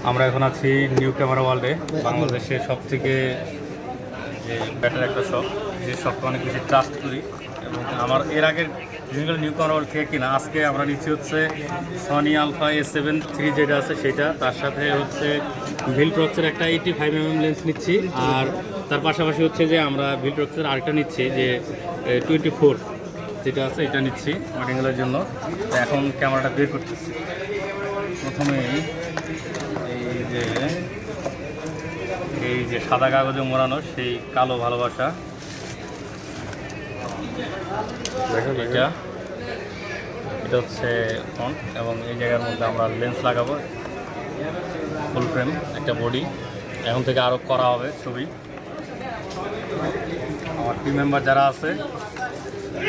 আমরা এখন আছি নিউ ক্যামেরা ওয়ার্ল্ডে, বাংলাদেশের সব থেকে যে বেটার একটা শপ, যে শপটা অনেক বেশি ট্রাস্ট করি। এবং আমার এর আগের যেগুলো নিউ ক্যামেরা ওয়ার্ল্ড থেকে কিনা, আজকে আমরা নিচ্ছি হচ্ছে সনি আলফা A7 III যেটা আছে সেটা, তার সাথে হচ্ছে ভিলট্রক্সের একটা 85mm লেন্স নিচ্ছি, আর তার পাশাপাশি হচ্ছে যে আমরা ভিলট্রক্সের আরেকটা নিচ্ছি যে 24 যেটা আছে এটা নিচ্ছি মডেলের জন্য। এখন ক্যামেরাটা বের করতেছি। প্রথমেই এই যে সাদা কাগজে মোড়ানো সেই কালো ভালোবাসা, এটা হচ্ছে ফ্রন্ট, এবং এই জায়গার মধ্যে আমরা লেন্স লাগাবো, ফুল ফ্রেম একটা বডি। এখন থেকে আরও করা হবে ছবি। আমার টিম মেম্বার যারা আছে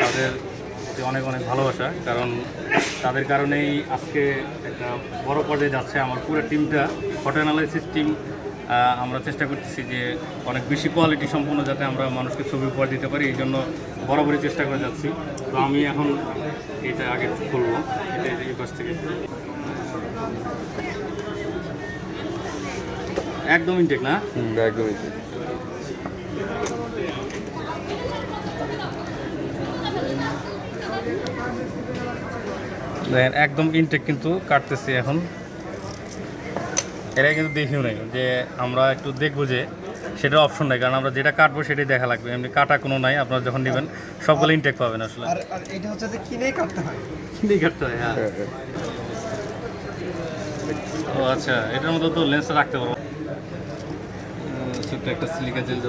তাদের অনেক অনেক ভালোবাসা, কারণ তাদের কারণেই আজকে একটা বড় পর্যায়ে যাচ্ছে আমার পুরো টিমটা। ফটো অ্যানালাইসিস টিম আমরা চেষ্টা করতেছি যে অনেক বেশি কোয়ালিটি সম্পন্ন যাতে আমরা মানুষকে ছবি উপহার দিতে পারি, এই জন্য বরাবরই চেষ্টা করে যাচ্ছি। তো আমি এখন এটা আগে খুলবো, এটা এই পাশ থেকে একদম ইনটেক না, একদম ইনটেক। একদম ইনটেক কিন্তু কাটতেছি এখন। এরা কিন্তু দেখিও নাই যে আমরা একটু দেখবো, যে সেটা অপশন নাই, কারণ আমরা যেটা কাটবো সেটাই দেখা লাগবে, এমনি কাটা কোনো নাই। আপনারা যখন নেবেন সবগুলো ইনটেক পাবেন আসলে। আর এটা হচ্ছে যে কিনেই কাটতে হয়, হ্যাঁ। ও আচ্ছা, এটার মধ্যে তো লেন্সটা রাখতে পারবো। ছোট্ট একটা সিলিকা জেল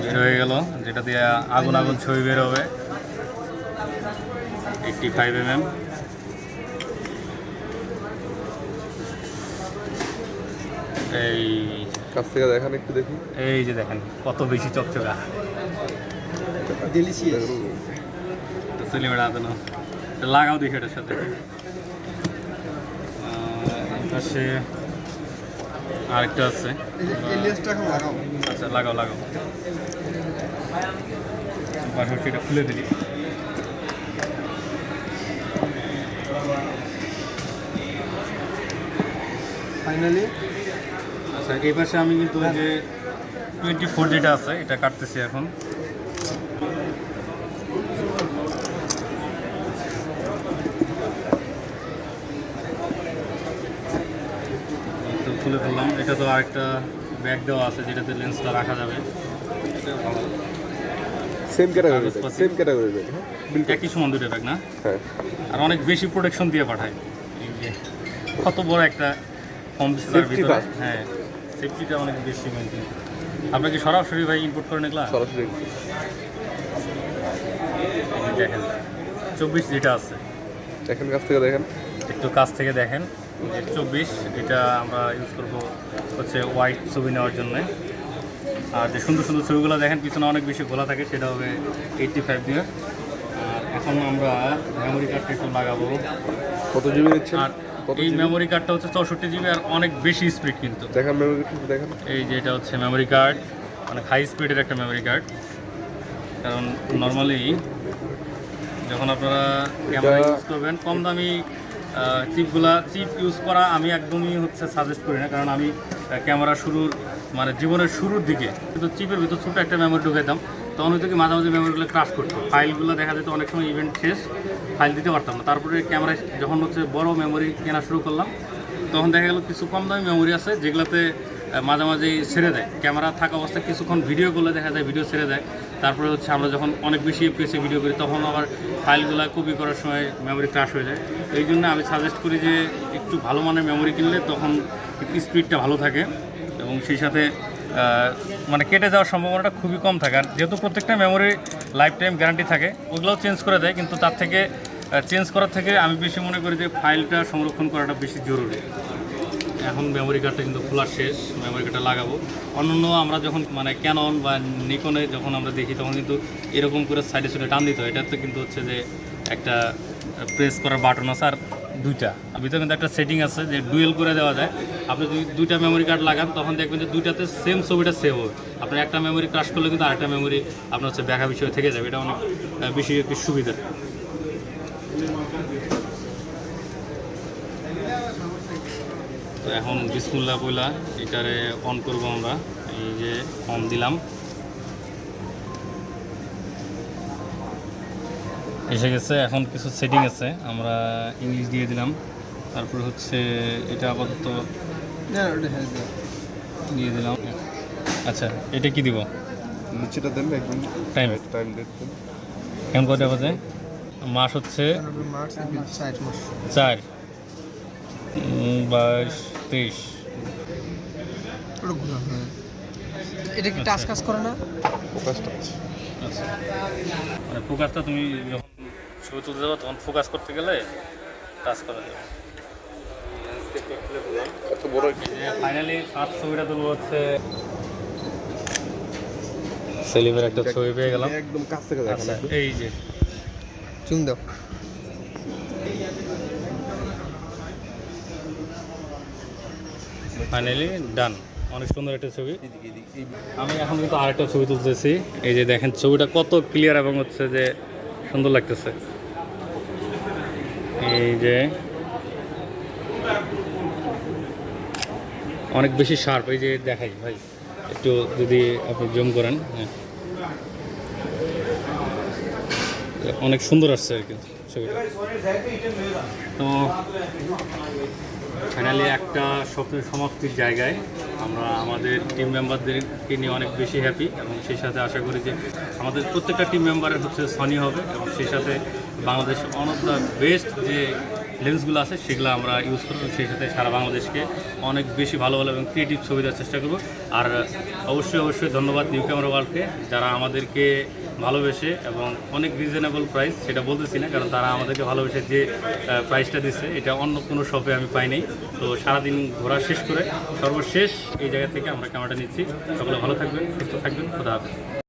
বের হয়ে গেল, যেটা দিয়ে আগুন আগুন ছবি বের হবে। 85mm। এই কাছ থেকে দেখান একটু দেখি। এই যে দেখেন কত বেশি চকচকা, ডেলিশিয়াস। সেলিমের হাতে না, লাগাও দেখি এটার সাথে। পাশে আরেকটা আছে, আচ্ছা লাগাও লাগাও। পাশাপাশি এটা খুলে দিলি। ফাইনালি আচ্ছা, এই পাশে আমি কিন্তু ওই যে 24 যেটা আছে এটা কাটতেছি এখন। তো খুলে ফেললাম। এটা তো আরেকটা ব্যাগ দেওয়া আছে যেটাতে লেন্সটা রাখা যাবে। Same category, same category bag. একই সমান দুটো ব্যাগ না? হ্যাঁ। আর অনেক বেশি প্রোটেকশন দিয়ে পাঠায়। এই যে কত বড় একটা কম বিস্তার ভিতরে। হ্যাঁ, সেফটিটা অনেক বেশি মেনটেন। আপনার কি সরাসরি ভাই ইম্পোর্ট করেন এগুলা? সরাসরি দেখেন 24 যেটা আছে, দেখেন কাছ থেকে দেখেন, একটু কাছ থেকে দেখেন। 24 এটা আমরা ইউজ করবো হচ্ছে হোয়াইট ছবি নেওয়ার জন্যে। আর যে সুন্দর সুন্দর ছবিগুলো দেখেন পিছনে অনেক বেশি খোলা থাকে, সেটা হবে 85 দিয়ে। আর এখন আমরা মেমোরি কার্ডটা একটু লাগাবো। কত জিবি নিচ্ছেন? আর এই মেমোরি কার্ডটা হচ্ছে 64 জিবি, আর অনেক বেশি স্পিড কিন্তু। দেখেন মেমোরি কার্ড দেখেন। এই যে এটা হচ্ছে মেমোরি কার্ড, অনেক হাই স্পিডের একটা মেমোরি কার্ড। কারণ নর্মালি যখন আপনারা ক্যামেরা ইউজ করবেন কম দামি চিপ ইউজ করা আমি একদমই সাজেস্ট করি না, কারণ আমি ক্যামেরা জীবনের শুরুর দিকে কিন্তু চিপের ভিতর ছোটো একটা মেমোরি ঢুকাইতাম, তখন হয়তো কি মাঝে মাঝে মেমোরিগুলো ক্রাশ করতো, ফাইলগুলো দেখা যেত অনেক সময় ইভেন্ট শেষ ফাইল দিতে পারতাম না। তারপরে ক্যামেরায় যখন বড় মেমোরি কেনা শুরু করলাম, তখন দেখা গেল কিছু কম দামি মেমোরি আছে যেগুলোতে মাঝে মাঝেই ছেড়ে দেয়। ক্যামেরা থাকা অবস্থায় কিছুক্ষণ ভিডিও করলে দেখা যায় ভিডিও ছেড়ে দেয়। তারপরে আমরা যখন অনেক বেশি এফপিএসে ভিডিও করি তখন আবার ফাইলগুলো কপি করার সময় মেমোরি ক্রাশ হয়ে যায়। এই জন্য আমি সাজেস্ট করি যে একটু ভালো মানের মেমোরি কিনলে তখন স্পিডটা ভালো থাকে, এবং সেই সাথে কেটে যাওয়ার সম্ভাবনাটা খুবই কম থাকে। আর যেহেতু প্রত্যেকটা মেমোরি লাইফ টাইম গ্যারান্টি থাকে, ওগুলোও চেঞ্জ করে দেয়, কিন্তু তার থেকে চেঞ্জ করার থেকে আমি বেশি মনে করি যে ফাইলটা সংরক্ষণ করাটা বেশি জরুরি। এখন মেমোরি কার্ডটা কিন্তু খোলা শেষ, মেমোরি কার্ডটা লাগাবো। অন্যান্য আমরা যখন ক্যানন বা নিকনে যখন আমরা দেখি তখন কিন্তু এরকম করে সাইডে সাইডে টান দিতে হয়। এটাতে কিন্তু হচ্ছে যে একটা প্রেস করার বাটন আছে, আর দুইটা ভিতরে কিন্তু একটা সেটিং আছে যে ডুয়েল করে দেওয়া যায়। আপনি যদি দুইটা মেমোরি কার্ড লাগান তখন দেখবেন যে দুইটাতে সেম ছবিটা সেভ হবে। আপনার একটা মেমোরি ক্রাশ করলে কিন্তু আরেকটা মেমোরি আপনার ব্যাকা বিষয় থেকে যাবে। এটা অনেক বেশি একটি সুবিধা। তো এখন বিসমিল্লাহ বইলা এটারে অন করব আমরা। এই যে অন দিলাম, এসে গেছে। এখন কিছু সেটিং আছে, আমরা ইংলিশ দিয়ে দিলাম। তারপর হচ্ছে এটা আপাতত দিয়ে দিলাম। আচ্ছা, এটা কি দিব? নিচেটা দেন একদম টাইম টাইম ডেট দেন। এখন কয়টা বাজে? মাস হচ্ছে মার্চ এপ্রিল 4 মাস। 4, 22, 23। এটা কি টাচ কাজ করে না? Focus touch. আচ্ছা, মানে ফোকাসটা তুমি যখন ছবি তুলতে যাবো তখন ফোকাস করতে গেলে টাচ করা যাবে। এত বড় ফাইনালি ফার্স্ট ছবিটা তুলবো হচ্ছে সেলিমের একটা ছবি পেয়ে গেলাম। একদম কাছ থেকে দেখেন। আচ্ছা, এই যে চুম দাও। ফাইনালি ডান। অনেক সুন্দর একটা ছবি। আমি এখন কিন্তু আরেকটা ছবি তুলতেছি। এই যে দেখেন ছবিটা কত ক্লিয়ার এবং হচ্ছে যে সুন্দর লাগতেছে। এই যে অনেক বেশি শার্প। এই যে দেখাই ভাই, একটু যদি আপনি জুম করেন। হ্যাঁ, অনেক সুন্দর আসছে আর কি ছবিটা। তো ফাইনালি একটা স্বপ্নের সমাপ্তির জায়গায় আমরা আমাদের টিম মেম্বারদেরকে নিয়ে অনেক বেশি হ্যাপি, এবং সেই সাথে আশা করি যে আমাদের প্রত্যেকটা টিম মেম্বারের হচ্ছে সনি হবে, এবং সেই সাথে Bangladesh one of the best যে লেন্সগুলো আছে সেগুলো আমরা ইউজ করবো। সেই সাথে সারা বাংলাদেশকে অনেক বেশি ভালো ভালো এবং ক্রিয়েটিভ ছবি দেওয়ার চেষ্টা করবো। আর অবশ্যই ধন্যবাদ নিউ ক্যামেরা ওয়ার্ল্ডকে, যারা আমাদেরকে ভালোবেসে এবং অনেক রিজনেবল প্রাইস, সেটা বলতেছি না কারণ তারা আমাদেরকে ভালোবেসে যে প্রাইসটা দিচ্ছে এটা অন্য কোনো শপে আমি পাই নাই। তো সারাদিন ঘোরা শেষ করে সর্বশেষ এই জায়গা থেকে আমরা ক্যামেরাটা নিচ্ছি। সকলে ভালো থাকবেন, সুস্থ থাকবেন, খোদা হাফেজ।